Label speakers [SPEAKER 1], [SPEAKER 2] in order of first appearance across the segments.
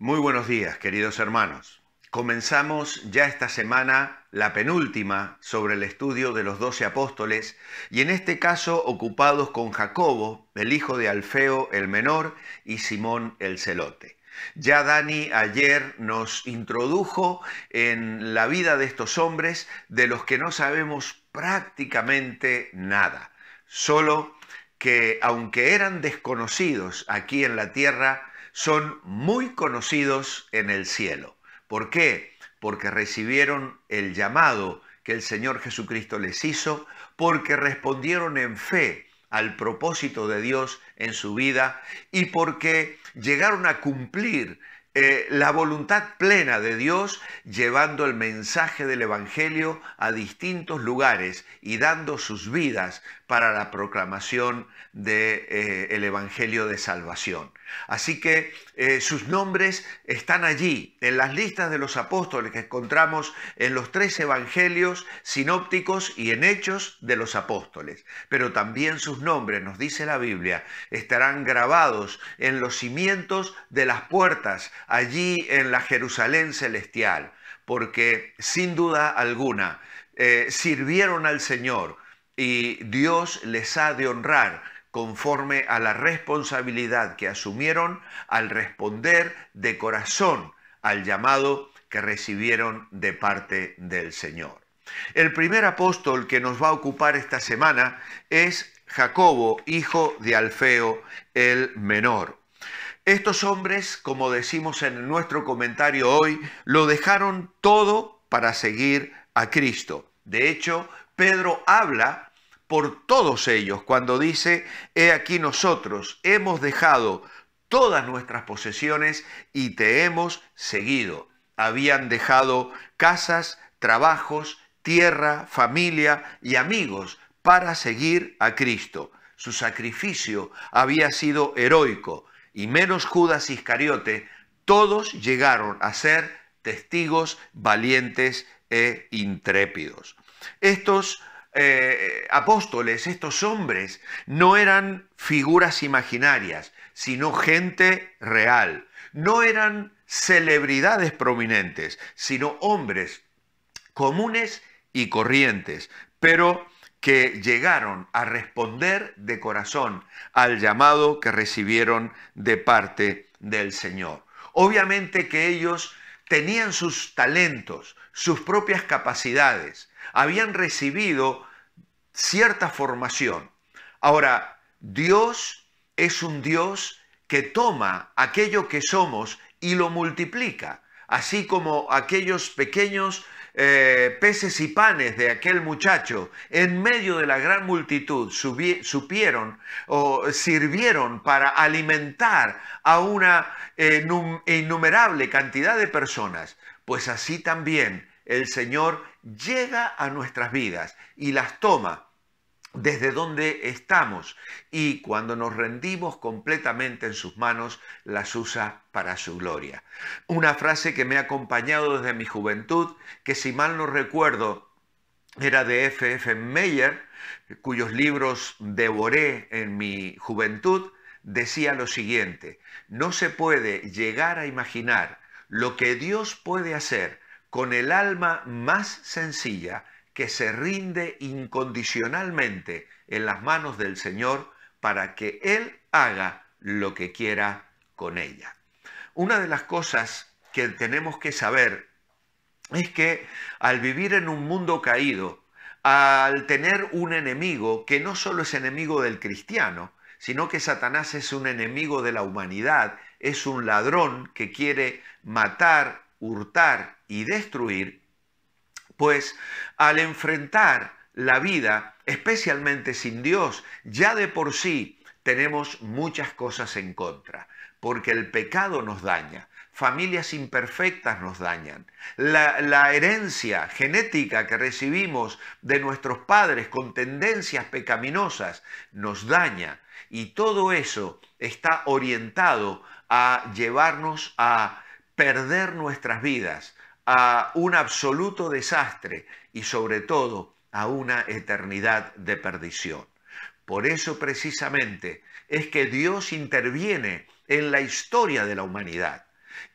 [SPEAKER 1] Muy buenos días, queridos hermanos. Comenzamos ya esta semana la penúltima sobre el estudio de los 12 apóstoles y en este caso ocupados con Jacobo, el hijo de Alfeo el menor y Simón el celote. Ya Dani ayer nos introdujo en la vida de estos hombres de los que no sabemos prácticamente nada, solo que aunque eran desconocidos aquí en la tierra, son muy conocidos en el cielo. ¿Por qué? Porque recibieron el llamado que el Señor Jesucristo les hizo, porque respondieron en fe al propósito de Dios en su vida y porque llegaron a cumplir la voluntad plena de Dios, llevando el mensaje del Evangelio a distintos lugares y dando sus vidas para la proclamación del Evangelio de salvación. Así que sus nombres están allí, en las listas de los apóstoles que encontramos en los 3 evangelios sinópticos y en Hechos de los apóstoles. Pero también sus nombres, nos dice la Biblia, estarán grabados en los cimientos de las puertas, allí en la Jerusalén celestial, porque sin duda alguna sirvieron al Señor y Dios les ha de honrar conforme a la responsabilidad que asumieron al responder de corazón al llamado que recibieron de parte del Señor. El primer apóstol que nos va a ocupar esta semana es Jacobo, hijo de Alfeo el menor. Estos hombres, como decimos en nuestro comentario hoy, lo dejaron todo para seguir a Cristo. De hecho, Pedro habla por todos ellos cuando dice: he aquí nosotros hemos dejado todas nuestras posesiones y te hemos seguido. Habían dejado casas, trabajos, tierra, familia y amigos para seguir a Cristo. Su sacrificio había sido heroico y menos Judas Iscariote, todos llegaron a ser testigos valientes e intrépidos. Estos apóstoles, estos hombres, no eran figuras imaginarias, sino gente real. No eran celebridades prominentes, sino hombres comunes y corrientes, pero que llegaron a responder de corazón al llamado que recibieron de parte del Señor. Obviamente que ellos tenían sus talentos, sus propias capacidades, habían recibido cierta formación. Ahora, Dios es un Dios que toma aquello que somos y lo multiplica, así como aquellos pequeños peces y panes de aquel muchacho en medio de la gran multitud supieron o sirvieron para alimentar a una innumerable cantidad de personas, pues así también el Señor llega a nuestras vidas y las toma desde donde estamos y cuando nos rendimos completamente en sus manos, las usa para su gloria. Una frase que me ha acompañado desde mi juventud, que si mal no recuerdo era de F.F. Meyer, cuyos libros devoré en mi juventud, decía lo siguiente: no se puede llegar a imaginar lo que Dios puede hacer con el alma más sencilla que se rinde incondicionalmente en las manos del Señor para que Él haga lo que quiera con ella. Una de las cosas que tenemos que saber es que al vivir en un mundo caído, al tener un enemigo que no solo es enemigo del cristiano, sino que Satanás es un enemigo de la humanidad, es un ladrón que quiere matar, hurtar y destruir, pues al enfrentar la vida, especialmente sin Dios, ya de por sí tenemos muchas cosas en contra, porque el pecado nos daña, familias imperfectas nos dañan, la herencia genética que recibimos de nuestros padres con tendencias pecaminosas nos daña, y todo eso está orientado a llevarnos a perder nuestras vidas, a un absoluto desastre y sobre todo a una eternidad de perdición. Por eso precisamente es que Dios interviene en la historia de la humanidad.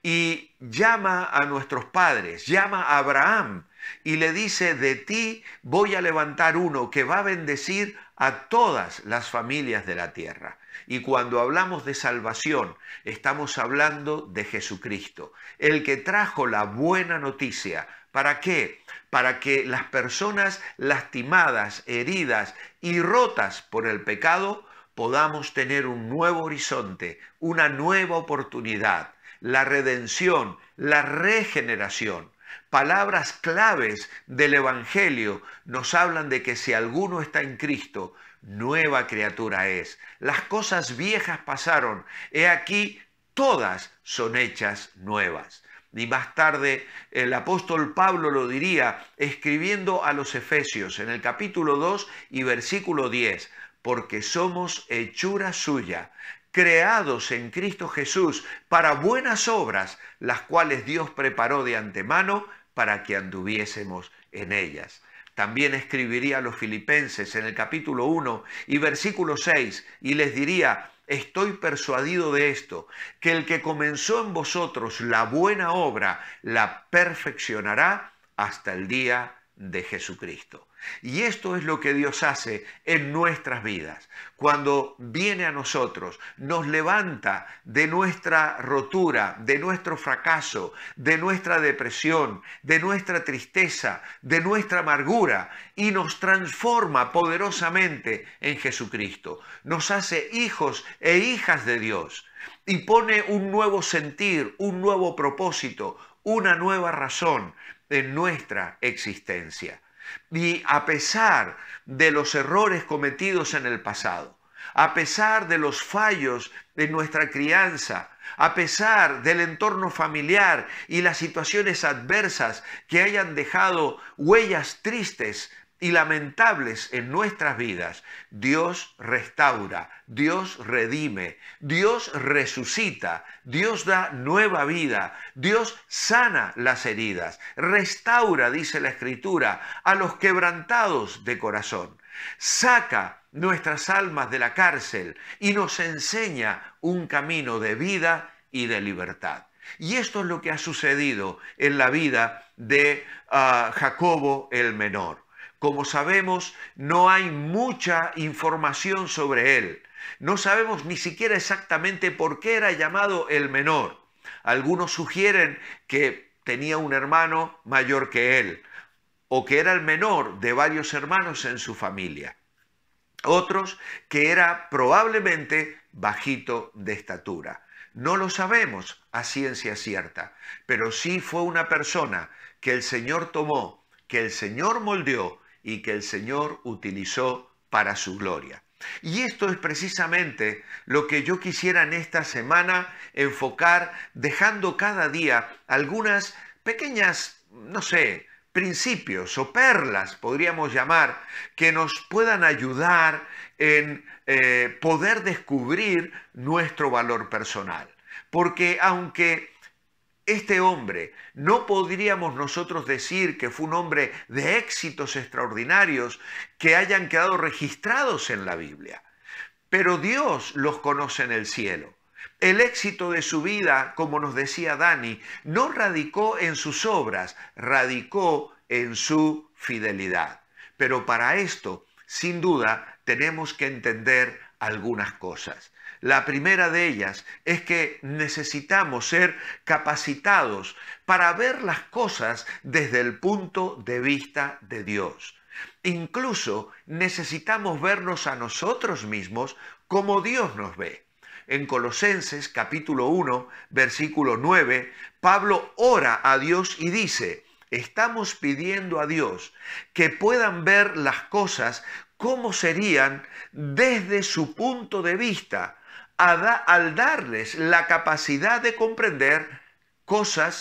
[SPEAKER 1] y llama a nuestros padres, llama a Abraham y le dice, de ti voy a levantar uno que va a bendecir a todas las familias de la tierra. Y cuando hablamos de salvación, estamos hablando de Jesucristo, el que trajo la buena noticia. ¿Para qué? Para que las personas lastimadas, heridas y rotas por el pecado podamos tener un nuevo horizonte, una nueva oportunidad, la redención, la regeneración. Palabras claves del Evangelio nos hablan de que si alguno está en Cristo, nueva criatura es. Las cosas viejas pasaron, he aquí, todas son hechas nuevas. Y más tarde el apóstol Pablo lo diría escribiendo a los Efesios en el capítulo 2 y versículo 10, porque somos hechura suya, creados en Cristo Jesús para buenas obras, las cuales Dios preparó de antemano para que anduviésemos en ellas. También escribiría a los Filipenses en el capítulo 1 y versículo 6 y les diría, estoy persuadido de esto, que el que comenzó en vosotros la buena obra la perfeccionará hasta el día de Jesucristo. Y esto es lo que Dios hace en nuestras vidas. Cuando viene a nosotros, nos levanta de nuestra rotura, de nuestro fracaso, de nuestra depresión, de nuestra tristeza, de nuestra amargura y nos transforma poderosamente en Jesucristo. Nos hace hijos e hijas de Dios y pone un nuevo sentir, un nuevo propósito, una nueva razón en nuestra existencia. Y a pesar de los errores cometidos en el pasado, a pesar de los fallos de nuestra crianza, a pesar del entorno familiar y las situaciones adversas que hayan dejado huellas tristes y lamentables en nuestras vidas, Dios restaura, Dios redime, Dios resucita, Dios da nueva vida, Dios sana las heridas, restaura, dice la Escritura, a los quebrantados de corazón, saca nuestras almas de la cárcel y nos enseña un camino de vida y de libertad. Y esto es lo que ha sucedido en la vida de Jacobo el menor. Como sabemos, no hay mucha información sobre él. No sabemos ni siquiera exactamente por qué era llamado el menor. Algunos sugieren que tenía un hermano mayor que él, o que era el menor de varios hermanos en su familia. Otros que era probablemente bajito de estatura. No lo sabemos a ciencia cierta, pero sí fue una persona que el Señor tomó, que el Señor moldeó y que el Señor utilizó para su gloria. Y esto es precisamente lo que yo quisiera en esta semana enfocar, dejando cada día algunas pequeñas, principios o perlas, podríamos llamar, que nos puedan ayudar en poder descubrir nuestro valor personal. Porque aunque este hombre, no podríamos nosotros decir que fue un hombre de éxitos extraordinarios que hayan quedado registrados en la Biblia, pero Dios los conoce en el cielo. El éxito de su vida, como nos decía Dani, no radicó en sus obras, radicó en su fidelidad. Pero para esto, sin duda, tenemos que entender algunas cosas. La primera de ellas es que necesitamos ser capacitados para ver las cosas desde el punto de vista de Dios. Incluso necesitamos vernos a nosotros mismos como Dios nos ve. En Colosenses capítulo 1, versículo 9, Pablo ora a Dios y dice, estamos pidiendo a Dios que puedan ver las cosas como serían desde su punto de vista, al darles la capacidad de comprender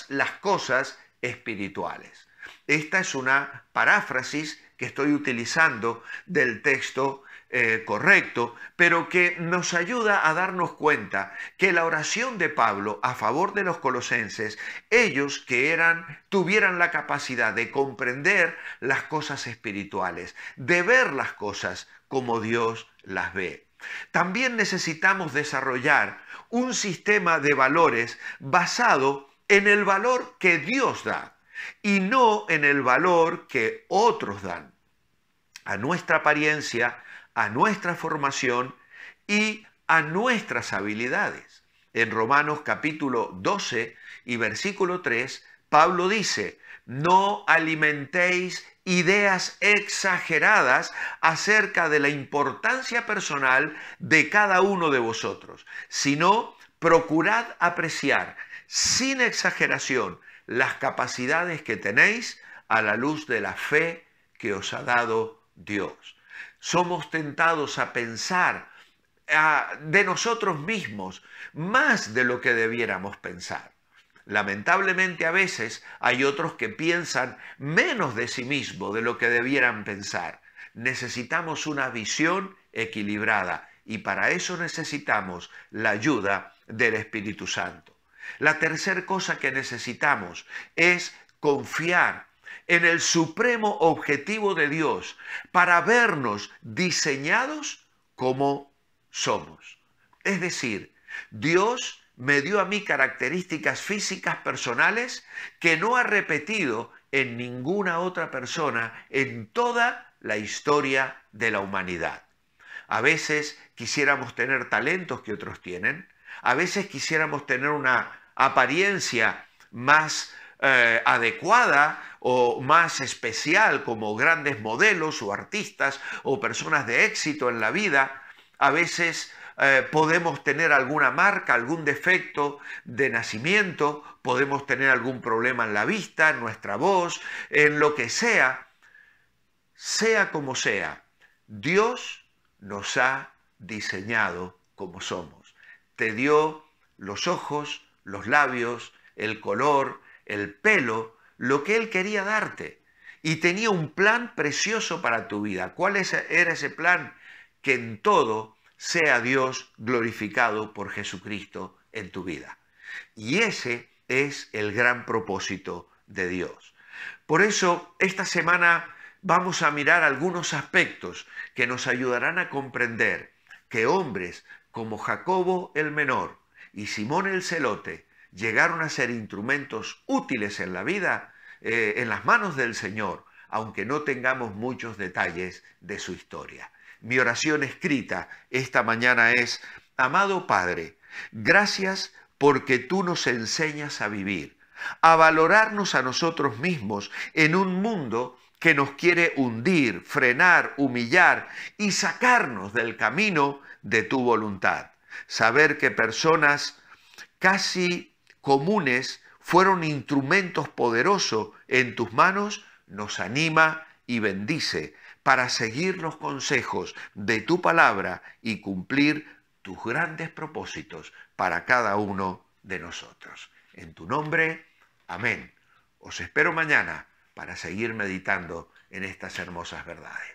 [SPEAKER 1] las cosas espirituales. Esta es una paráfrasis que estoy utilizando del texto correcto, pero que nos ayuda a darnos cuenta que la oración de Pablo a favor de los colosenses, ellos que tuvieran la capacidad de comprender las cosas espirituales, de ver las cosas como Dios las ve. También necesitamos desarrollar un sistema de valores basado en el valor que Dios da y no en el valor que otros dan a nuestra apariencia, a nuestra formación y a nuestras habilidades. En Romanos capítulo 12 y versículo 3, Pablo dice: no alimentéis ideas exageradas acerca de la importancia personal de cada uno de vosotros, sino procurad apreciar sin exageración las capacidades que tenéis a la luz de la fe que os ha dado Dios. Somos tentados a pensar de nosotros mismos más de lo que debiéramos pensar. Lamentablemente a veces hay otros que piensan menos de sí mismos de lo que debieran pensar. Necesitamos una visión equilibrada y para eso necesitamos la ayuda del Espíritu Santo. La tercera cosa que necesitamos es confiar en el supremo objetivo de Dios para vernos diseñados como somos. Es decir, Dios me dio a mí características físicas personales que no ha repetido en ninguna otra persona en toda la historia de la humanidad. A veces quisiéramos tener talentos que otros tienen, a veces quisiéramos tener una apariencia más adecuada o más especial como grandes modelos o artistas o personas de éxito en la vida. A veces podemos tener alguna marca, algún defecto de nacimiento, podemos tener algún problema en la vista, en nuestra voz, en lo que sea. Sea como sea, Dios nos ha diseñado como somos. Te dio los ojos, los labios, el color, el pelo, lo que Él quería darte. Y tenía un plan precioso para tu vida. ¿Cuál era ese plan? Que en todo sea Dios glorificado por Jesucristo en tu vida. Y ese es el gran propósito de Dios. Por eso, esta semana vamos a mirar algunos aspectos que nos ayudarán a comprender que hombres como Jacobo el Menor y Simón el Celote llegaron a ser instrumentos útiles en la vida, en las manos del Señor, aunque no tengamos muchos detalles de su historia. Mi oración escrita esta mañana es: amado Padre, gracias porque tú nos enseñas a vivir, a valorarnos a nosotros mismos en un mundo que nos quiere hundir, frenar, humillar y sacarnos del camino de tu voluntad. Saber que personas casi comunes fueron instrumentos poderosos en tus manos nos anima y bendice para seguir los consejos de tu palabra y cumplir tus grandes propósitos para cada uno de nosotros. En tu nombre, amén. Os espero mañana para seguir meditando en estas hermosas verdades.